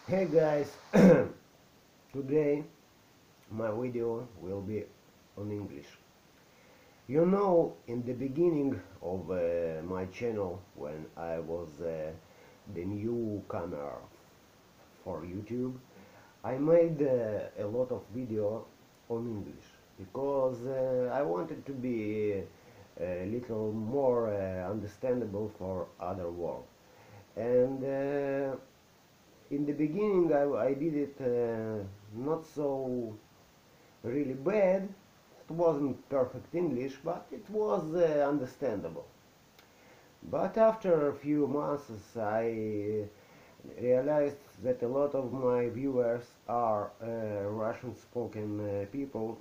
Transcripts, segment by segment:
Hey guys, today my video will be on English. You know, in the beginning of my channel, when I was the newcomer for YouTube, I made a lot of video on English because I wanted to be a little more understandable for other world. And in the beginning I did it not so really bad. It wasn't perfect English, but it was understandable. But after a few months I realized that a lot of my viewers are Russian spoken people,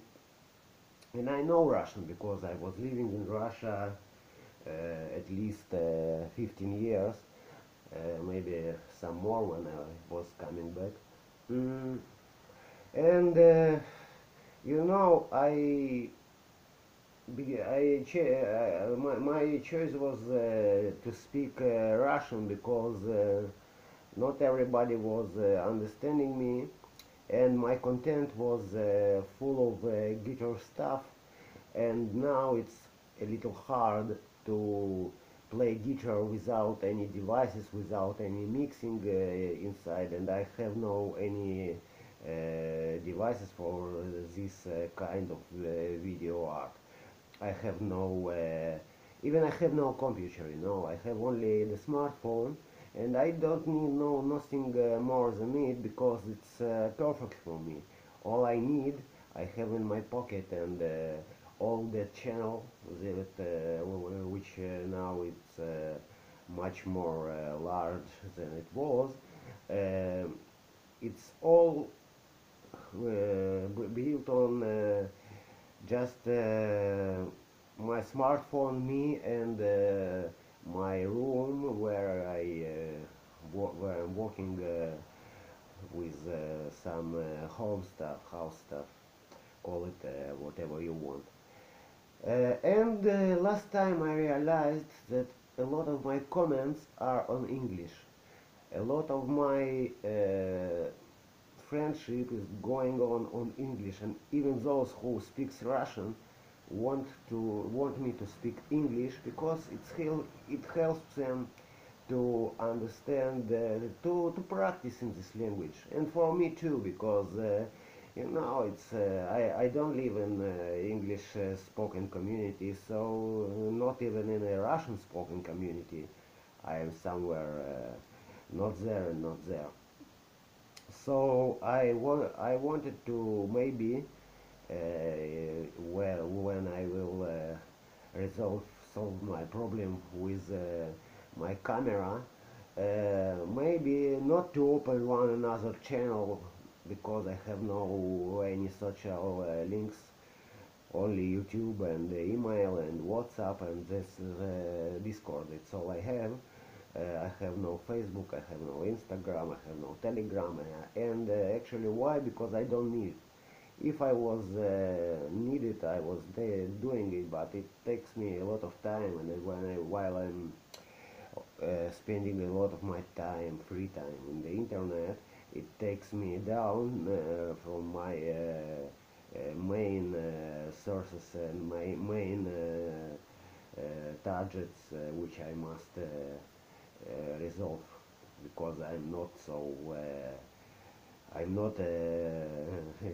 and I know Russian because I was living in Russia at least 15 years, maybe some more when I was coming back. Mm, and you know, my choice was to speak Russian because not everybody was understanding me, and my content was full of guitar stuff, and now it's a little hard to play guitar without any devices, without any mixing inside, and I have no any devices for this kind of video art. I have no even I have no computer, you know. I have only the smartphone, and I don't need no nothing more than it because it's perfect for me. All I need I have in my pocket, and all the channel that which now it's much more large than it was. Uh, it's all built on just my smartphone, me, and my room where where I'm working with some home stuff, house stuff, call it whatever you want. And last time I realized that a lot of my comments are on English. A lot of my friendship is going on English, and even those who speaks Russian want me to speak English because it helps them to understand, to practice in this language, and for me too, because you know, it's I don't live in English spoken community, so not even in a Russian spoken community. I am somewhere not there and not there. So I wanted to maybe well, when I will solve my problem with my camera, maybe not to open one another channel because I have no any social links, only YouTube and email and WhatsApp and this Discord. It's all I have. I have no Facebook, I have no Instagram, I have no Telegram, and actually why? Because I don't need it. If I was needed, I was there doing it, but it takes me a lot of time, and while I'm spending a lot of my time, free time, in the internet, it takes me down from my main sources and my main targets which I must resolve, because I'm not a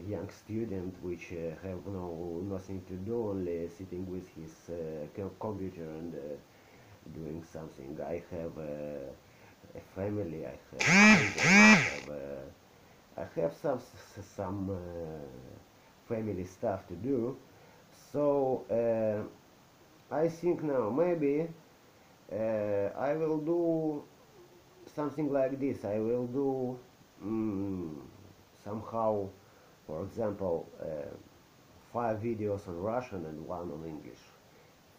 young student which have nothing to do, only sitting with his computer and doing something. I have a family, I have I have some family stuff to do. So I think now maybe I will do something like this. I will do mm, somehow, for example, 5 videos on Russian and one on English.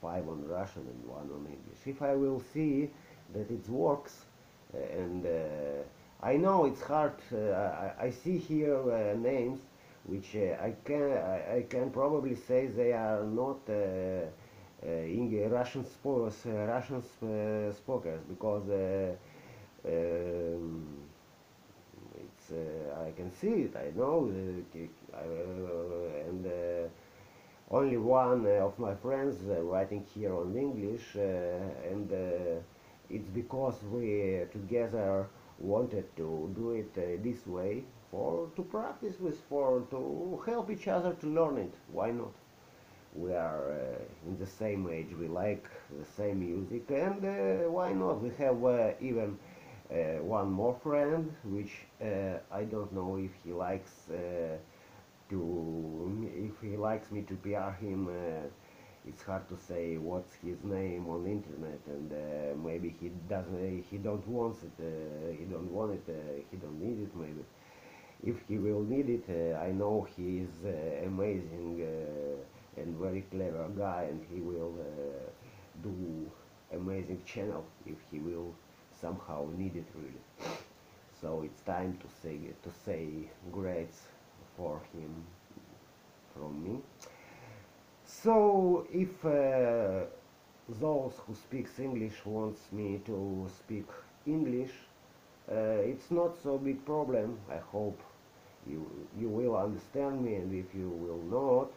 5 on Russian and one on English. If I will see that it works, and I know it's hard. I see here names which I can probably say they are not Russian speakers, because it's can see it, I know, and only one of my friends writing here on English, and it's because we together wanted to do it this way, for to practice with, for to help each other to learn it. Why not? We are in the same age, we like the same music, and why not? We have even one more friend, which I don't know if he likes if he likes me to PR him. It's hard to say what's his name on internet, and maybe he doesn't, he don't want it, he don't want it, he don't need it maybe. If he will need it, I know he is amazing and very clever guy, and he will do amazing channel if he will somehow need it really. So it's time to say grades for him from me. So if those who speaks English wants me to speak English, it's not so big problem. I hope you will understand me, and if you will not,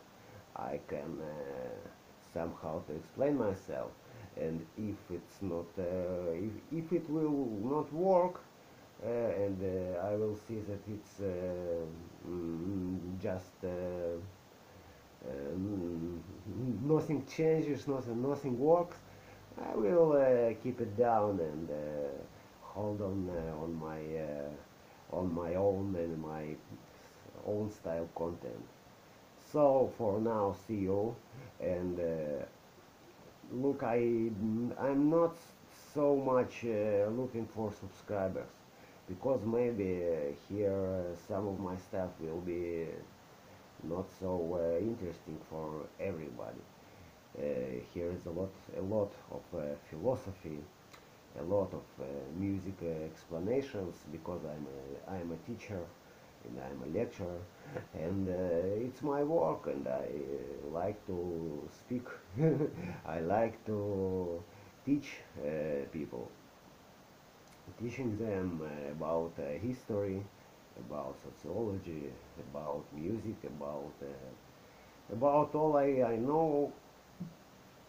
I can somehow to explain myself. And if it's not, if it will not work, and I will see that it's just nothing changes, nothing works, I will keep it down and hold on my own and my own style content. So for now, see you, and look, I'm not so much looking for subscribers, because maybe here some of my stuff will be not so interesting for everybody. Here is a lot of philosophy, a lot of music explanations, because I'm a teacher and I'm a lecturer, and it's my work, and I like to speak. I like to teach people, teaching them about history, about sociology, about music, about all I know.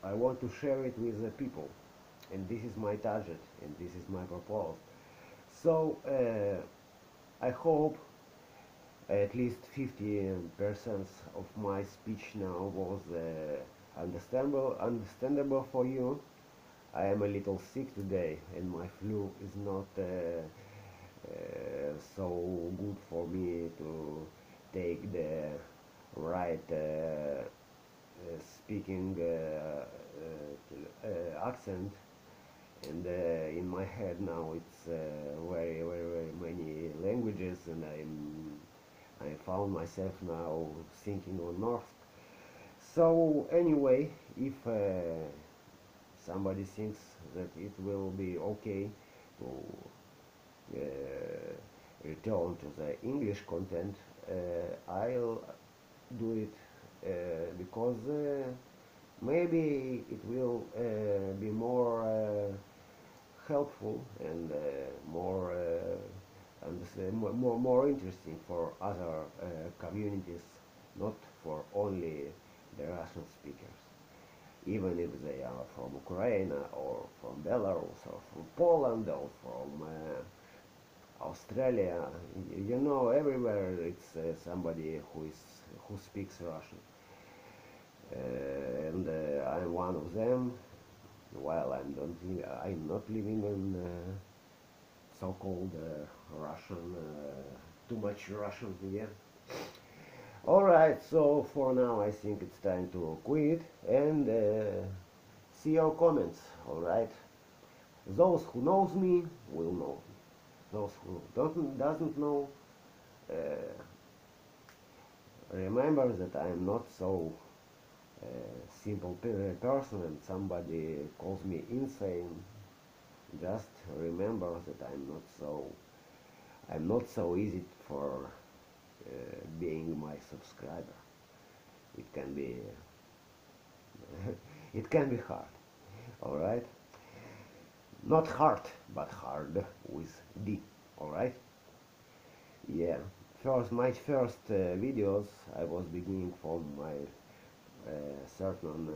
I want to share it with the people, and this is my target, and this is my purpose. So I hope at least 50% of my speech now was understandable for you. I am a little sick today, and my flu is not so good for me to take the right speaking accent, and in my head now it's very many languages, and I found myself now thinking on North. So anyway, if somebody thinks that it will be okay to return to the English content, I'll do it because maybe it will be more helpful and more interesting for other communities, not for only the Russian speakers, even if they are from Ukraine or from Belarus or from Poland or from Australia. You know, everywhere it's somebody who speaks Russian, and I'm one of them. While I'm not living in so-called Russian, too much Russian here. Alright, so for now I think it's time to quit and see your comments, alright? Those who knows me will know me. Those who doesn't know, uh, remember that I'm not so simple person, and somebody calls me insane. Just remember that I'm not so easy for being my subscriber. It can be it can be hard. All right, not hard, but hard with D. All right. Yeah. my first videos, I was beginning from my certain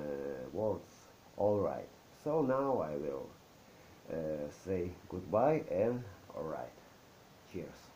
words. Alright, so now I will say goodbye and alright. Cheers.